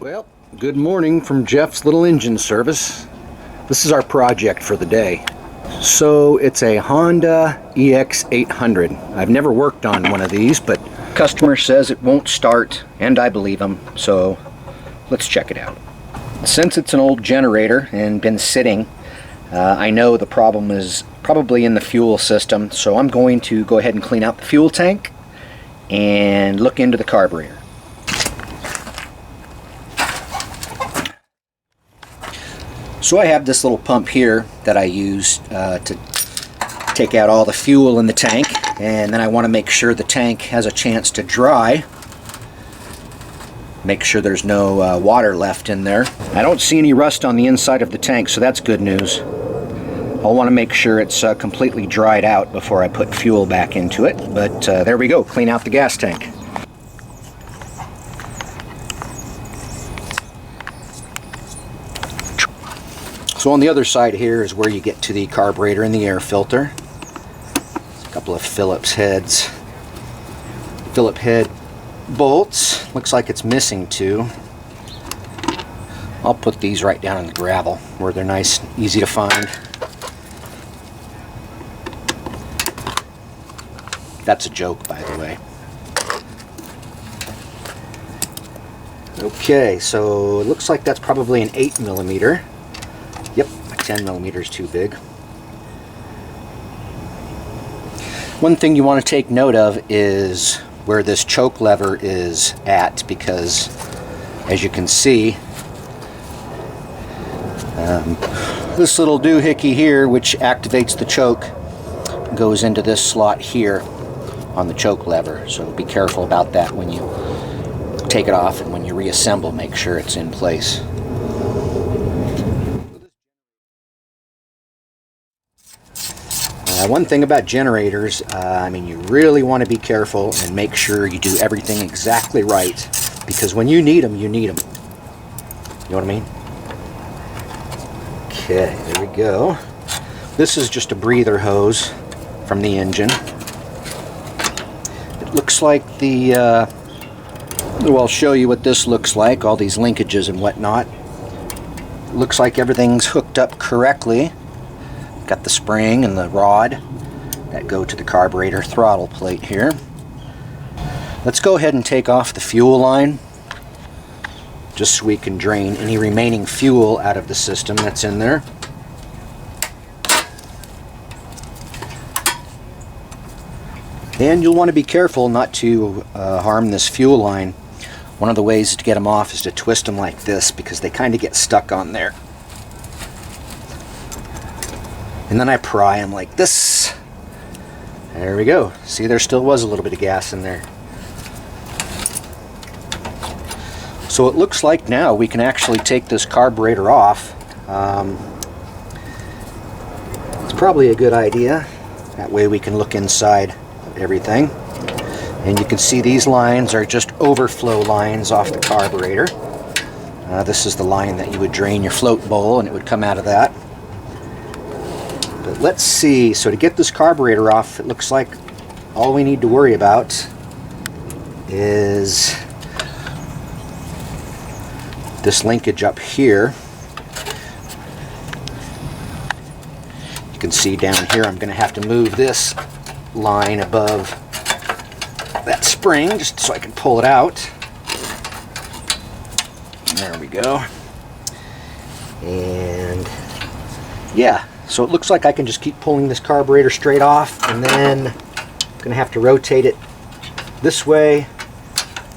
Well, good morning from Jeff's Little Engine Service. This is our project for the day. So it's a Honda EX800. I've never worked on one of these, but customer says it won't start, and I believe him, so let's check it out. Since it's an old generator and been sitting, I know the problem is probably in the fuel system, so I'm going to go ahead and clean out the fuel tank and look into the carburetor. So I have this little pump here that I use to take out all the fuel in the tank, and then I want to make sure the tank has a chance to dry. Make sure there's no water left in there. I don't see any rust on the inside of the tank, so that's good news. I'll want to make sure it's completely dried out before I put fuel back into it, but there we go, clean out the gas tank. So on the other side here is where you get to the carburetor and the air filter. A couple of Phillips head bolts. Looks like it's missing two. I'll put these right down in the gravel where they're nice and easy to find. That's a joke, by the way. Okay, so it looks like that's probably an 8mm. Yep, 10mm is too big. One thing you want to take note of is where this choke lever is at, because as you can see, this little doohickey here, which activates the choke, goes into this slot here on the choke lever. So be careful about that when you take it off, and when you reassemble, make sure it's in place. One thing about generators, I mean, you really want to be careful and make sure you do everything exactly right, because when you need them, you need them. You know what I mean? Okay, there we go. This is just a breather hose from the engine. It looks like well, I'll show you what this looks like, all these linkages and whatnot. It looks like everything's hooked up correctly. Got the spring and the rod that go to the carburetor throttle plate here. Let's go ahead and take off the fuel line, just so we can drain any remaining fuel out of the system that's in there. And you'll want to be careful not to harm this fuel line. One of the ways to get them off is to twist them like this, because they kind of get stuck on there. And then I pry them like this. There we go. See, there still was a little bit of gas in there. So it looks like now we can actually take this carburetor off. It's probably a good idea. That way we can look inside of everything. And you can see these lines are just overflow lines off the carburetor. This is the line that you would drain your float bowl, and it would come out of that. But let's see, so to get this carburetor off, it looks like all we need to worry about is this linkage up here. You can see down here I'm going to have to move this line above that spring just so I can pull it out. There we go. And yeah. So it looks like I can just keep pulling this carburetor straight off, and then I'm going to have to rotate it this way,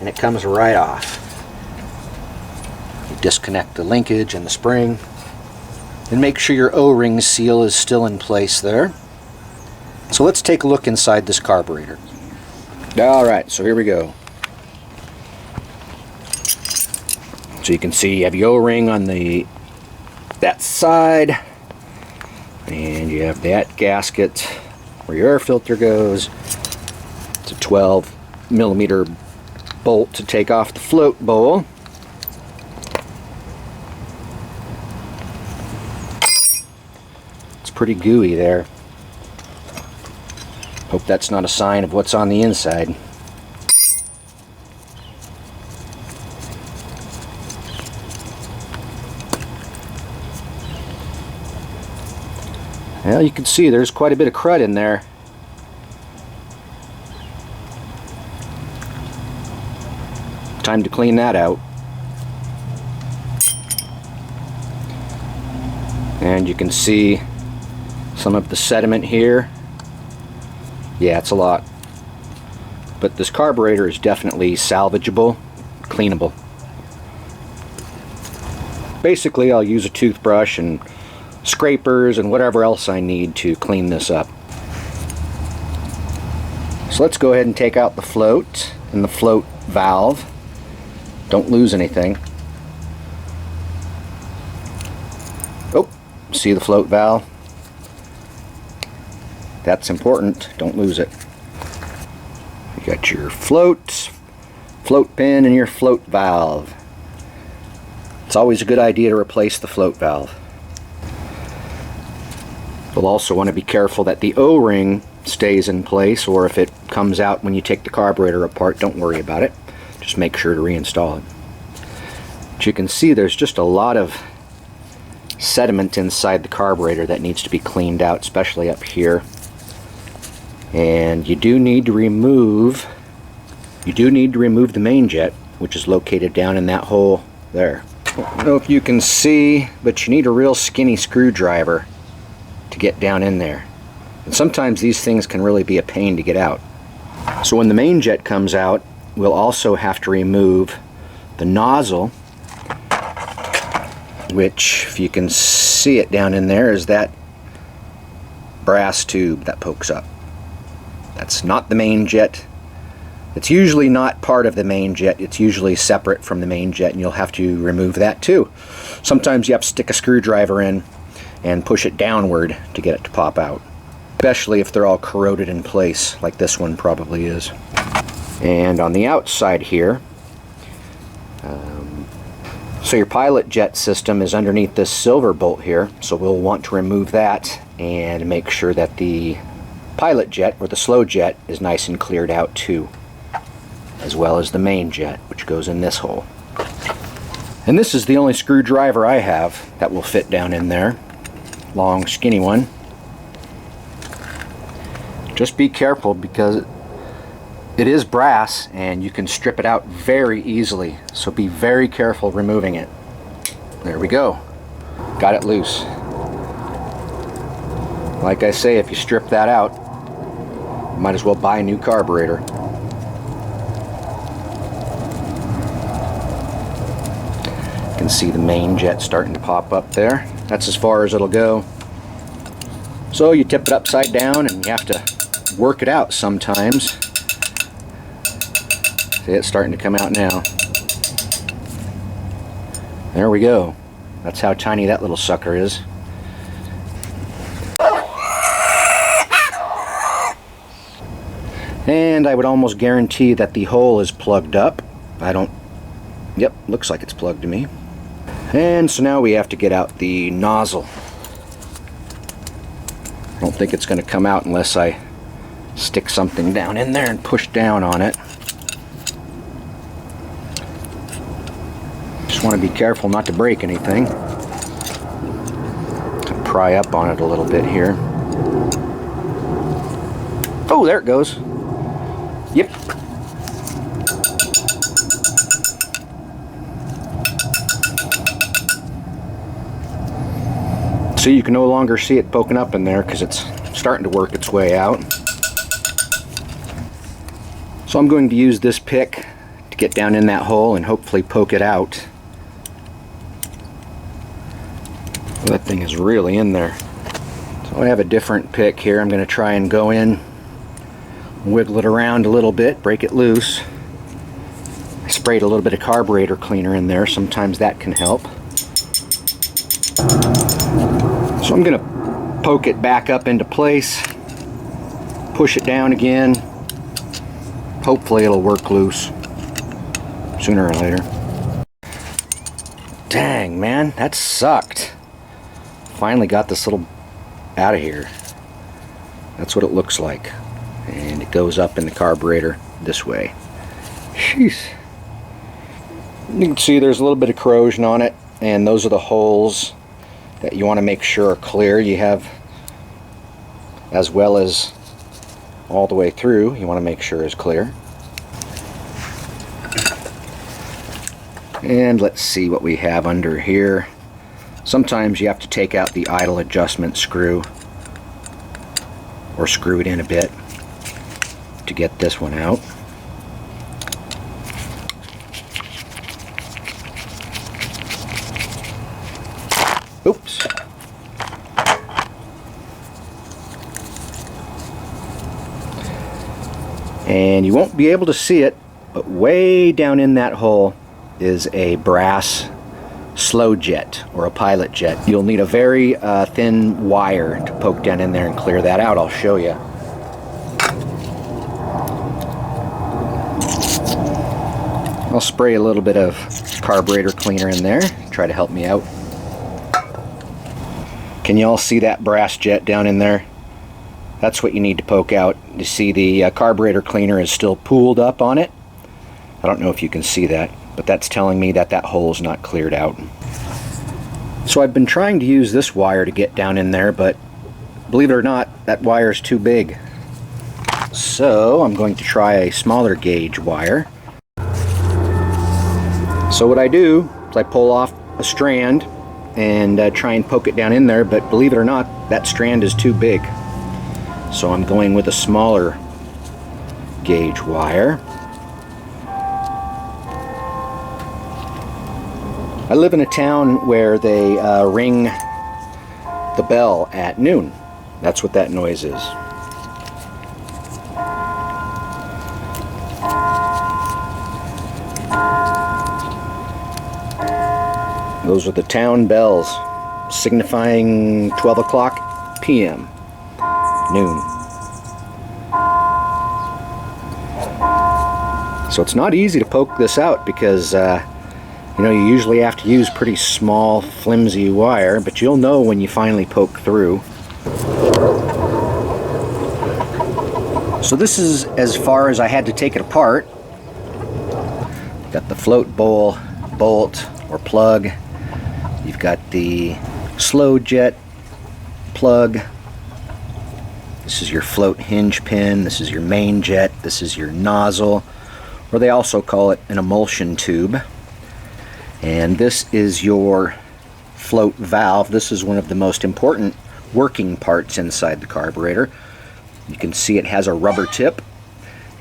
and it comes right off. You disconnect the linkage and the spring, and make sure your O-ring seal is still in place there. So let's take a look inside this carburetor. Alright, so here we go. So you can see you have your O-ring on that side. And you have that gasket where your air filter goes. It's a 12mm bolt to take off the float bowl. It's pretty gooey there. Hope that's not a sign of what's on the inside. Well, you can see there's quite a bit of crud in there. Time to clean that out. And you can see some of the sediment here. Yeah, it's a lot. But this carburetor is definitely salvageable, cleanable. Basically, I'll use a toothbrush and scrapers and whatever else I need to clean this up. So let's go ahead and take out the float and the float valve. Don't lose anything. Oh, see the float valve? That's important. Don't lose it. You got your float pin, and your float valve. It's always a good idea to replace the float valve. You'll also want to be careful that the O-ring stays in place, or if it comes out when you take the carburetor apart, don't worry about it. Just make sure to reinstall it. But you can see there's just a lot of sediment inside the carburetor that needs to be cleaned out, especially up here. And you do need to remove the main jet, which is located down in that hole there. I don't know if you can see, but you need a real skinny screwdriver to get down in there. And sometimes these things can really be a pain to get out. So when the main jet comes out, we'll also have to remove the nozzle, which, if you can see it down in there, is that brass tube that pokes up. That's not the main jet. It's usually not part of the main jet. It's usually separate from the main jet, and you'll have to remove that too. Sometimes you have to stick a screwdriver in and push it downward to get it to pop out, especially if they're all corroded in place like this one probably is. And on the outside here, so your pilot jet system is underneath this silver bolt here, so we'll want to remove that and make sure that the pilot jet, or the slow jet, is nice and cleared out too, as well as the main jet, which goes in this hole. And this is the only screwdriver I have that will fit down in there. Long, skinny one. Just be careful, because it is brass and you can strip it out very easily, so be very careful removing it. There we go. Got it loose. Like I say, if you strip that out, you might as well buy a new carburetor. You can see the main jet starting to pop up there. That's as far as it'll go. So you tip it upside down, and you have to work it out sometimes. See, it's starting to come out now. There we go. That's how tiny that little sucker is. And I would almost guarantee that the hole is plugged up. Yep, looks like it's plugged to me. And so now we have to get out the nozzle. I don't think it's going to come out unless I stick something down in there and push down on it. Just want to be careful not to break anything. Pry up on it a little bit here. Oh, there it goes. Yep. So you can no longer see it poking up in there because it's starting to work its way out. So I'm going to use this pick to get down in that hole and hopefully poke it out. That thing is really in there. So I have a different pick here. I'm going to try and go in, wiggle it around a little bit, break it loose. I sprayed a little bit of carburetor cleaner in there. Sometimes that can help. So I'm going to poke it back up into place, push it down again. Hopefully it'll work loose sooner or later. Dang, man, that sucked. Finally got this little out of here. That's what it looks like. And it goes up in the carburetor this way. Jeez. You can see there's a little bit of corrosion on it, and those are the holes that you want to make sure are clear. You have as well as all the way through, you want to make sure is clear. And let's see what we have under here. Sometimes you have to take out the idle adjustment screw or screw it in a bit to get this one out. Oops. And you won't be able to see it, but way down in that hole is a brass slow jet or a pilot jet. You'll need a very thin wire to poke down in there and clear that out. I'll show you. I'll spray a little bit of carburetor cleaner in there, try to help me out. Can you all see that brass jet down in there? That's what you need to poke out. You see the carburetor cleaner is still pooled up on it. I don't know if you can see that, but that's telling me that that hole is not cleared out. So I've been trying to use this wire to get down in there, but believe it or not, that wire is too big. So I'm going to try a smaller gauge wire. So what I do is I pull off a strand and try and poke it down in there, but believe it or not, that strand is too big. So I'm going with a smaller gauge wire. I live in a town where they ring the bell at noon. That's what that noise is. Those are the town bells signifying 12 o'clock p.m. noon. So it's not easy to poke this out because you know, you usually have to use pretty small, flimsy wire, but you'll know when you finally poke through. So this is as far as I had to take it apart. Got the float bowl bolt or plug. You've got the slow jet plug. This is your float hinge pin. This is your main jet. This is your nozzle, or they also call it an emulsion tube. And this is your float valve. This is one of the most important working parts inside the carburetor. You can see it has a rubber tip,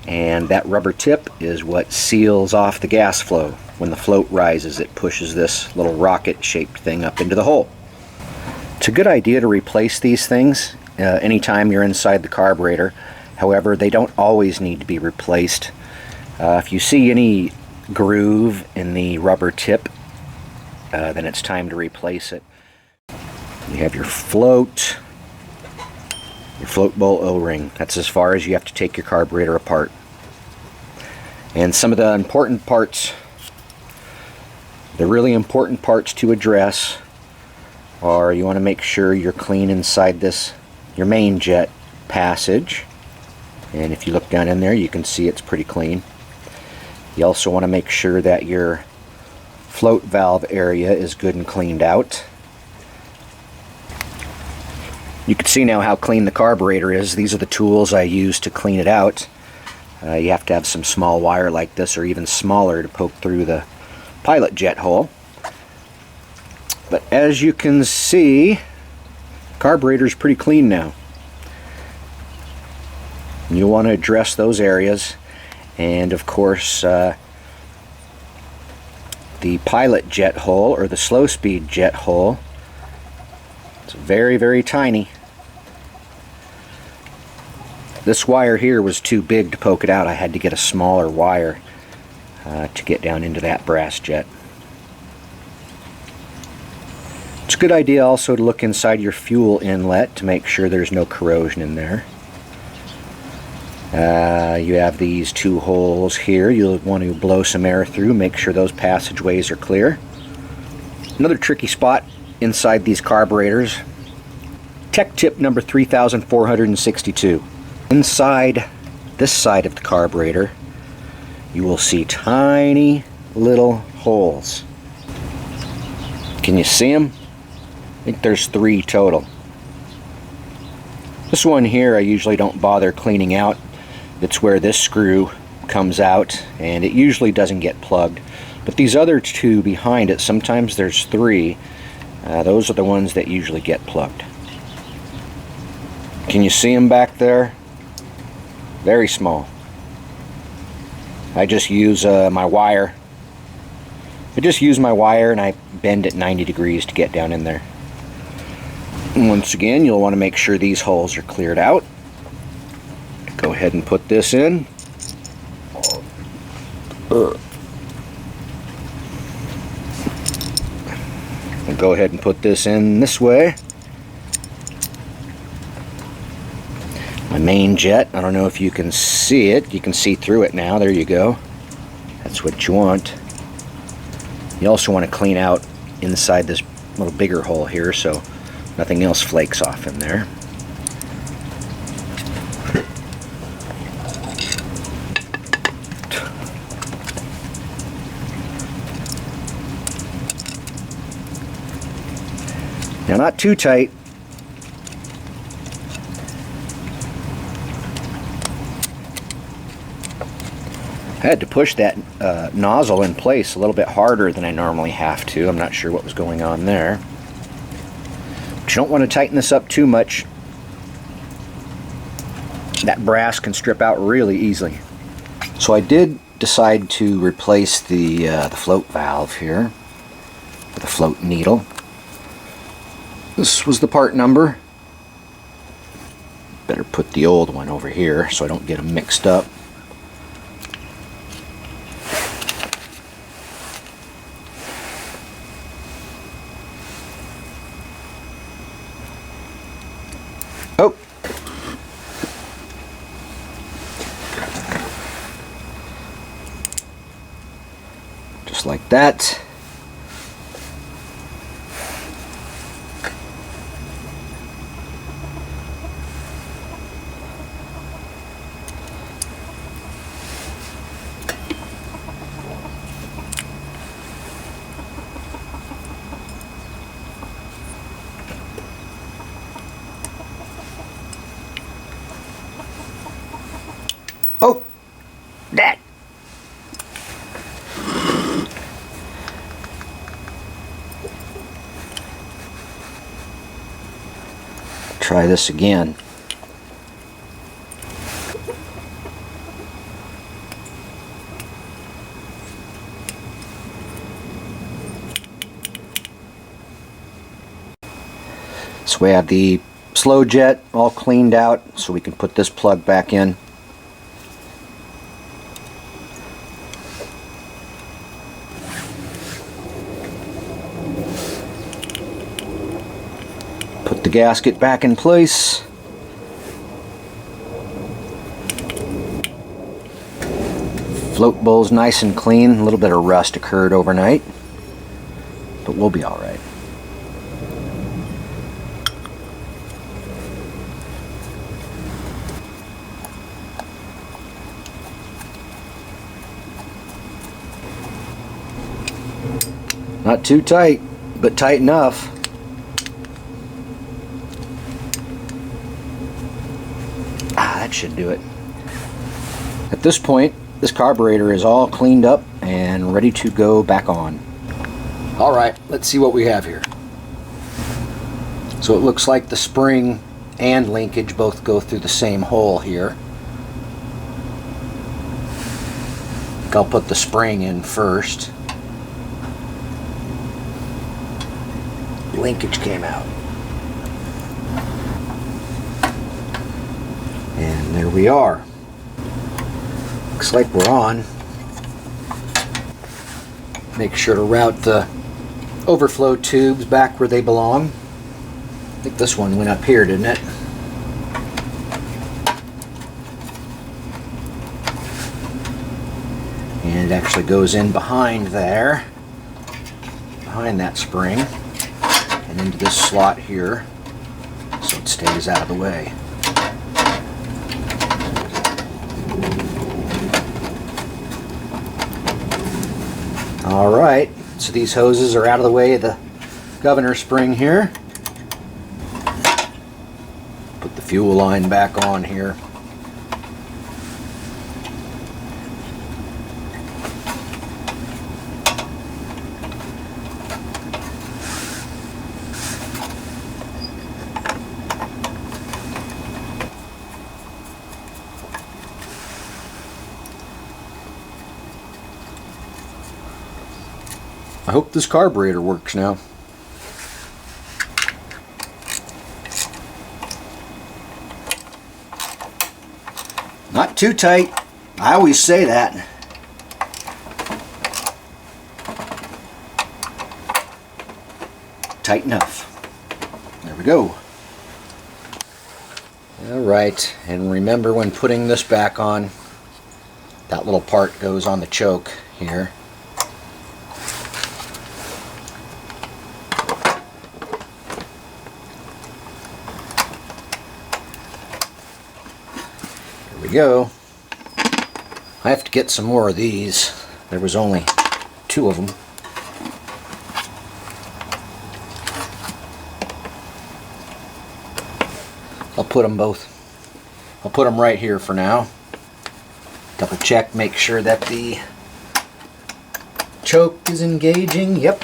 and that rubber tip is what seals off the gas flow. When the float rises, it pushes this little rocket shaped thing up into the hole. It's a good idea to replace these things anytime you're inside the carburetor. However, they don't always need to be replaced. If you see any groove in the rubber tip, then it's time to replace it. You have your float bowl O-ring. That's as far as you have to take your carburetor apart. And some of the important parts, the really important parts to address are, you want to make sure you're clean inside this, your main jet passage. And if you look down in there, you can see it's pretty clean. You also want to make sure that your float valve area is good and cleaned out. You can see now how clean the carburetor is. These are the tools I use to clean it out. You have to have some small wire like this or even smaller to poke through the pilot jet hole. But as you can see, the carburetor is pretty clean now. You'll want to address those areas. And of course, the pilot jet hole or the slow speed jet hole, it's very, very tiny. This wire here was too big to poke it out. I had to get a smaller wire to get down into that brass jet. It's a good idea also to look inside your fuel inlet to make sure there's no corrosion in there. You have these two holes here. You'll want to blow some air through, make sure those passageways are clear. Another tricky spot inside these carburetors, tech tip number 3462. Inside this side of the carburetor, you will see tiny little holes. Can you see them? I think there's 3 total. This one here I usually don't bother cleaning out. It's where this screw comes out, and it usually doesn't get plugged. But these other two behind it, sometimes there's three, those are the ones that usually get plugged. Can you see them back there? Very small. I just use my wire. I just use my wire and I bend it 90 degrees to get down in there. And once again, you'll want to make sure these holes are cleared out. Go ahead and put this in. And go ahead and put this in this way. My main jet, I don't know if you can see it. You can see through it now. There you go. That's what you want. You also want to clean out inside this little bigger hole here so nothing else flakes off in there. Now, not too tight. I had to push that nozzle in place a little bit harder than I normally have to. I'm not sure what was going on there. But you don't want to tighten this up too much. That brass can strip out really easily. So I did decide to replace the float valve here with a float needle. This was the part number. Better put the old one over here so I don't get them mixed up. Oh! Just like that. Oh, that. Try this again. So we have the slow jet all cleaned out, so we can put this plug back in. Put the gasket back in place. Float bowl's nice and clean. A little bit of rust occurred overnight, but we'll be all right. Not too tight, but tight enough. That should do it. At this point, this carburetor is all cleaned up and ready to go back on. Alright, let's see what we have here. So it looks like the spring and linkage both go through the same hole here. I'll put the spring in first. Linkage came out. And there we are. Looks like we're on. Make sure to route the overflow tubes back where they belong. I think this one went up here, didn't it? And it actually goes in behind there, behind that spring, and into this slot here, so it stays out of the way. Alright, so these hoses are out of the way of the governor spring here. Put the fuel line back on here. I hope this carburetor works now. Not too tight. I always say that. Tight enough. There we go. Alright, and remember when putting this back on, that little part goes on the choke here. There we go. I have to get some more of these. There was only 2 of them. I'll put them both. I'll put them right here for now. Double check, make sure that the choke is engaging. Yep.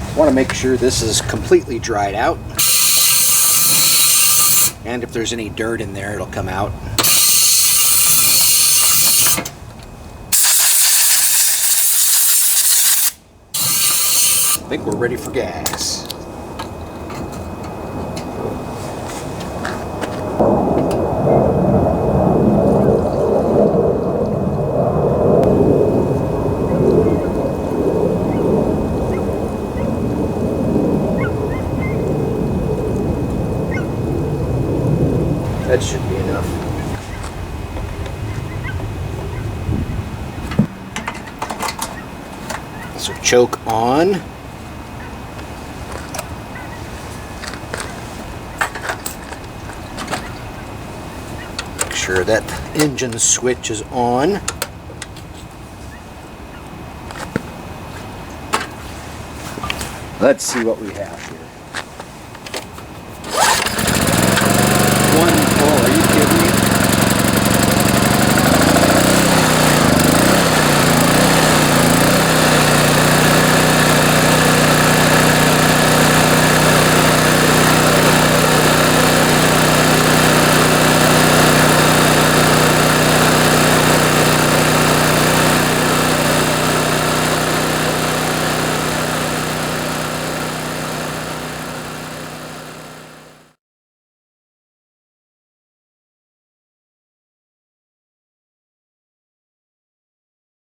I want to make sure this is completely dried out, and if there's any dirt in there, it'll come out. I think we're ready for gas. That should be enough. So choke on. Make sure that the engine switch is on. Let's see what we have here.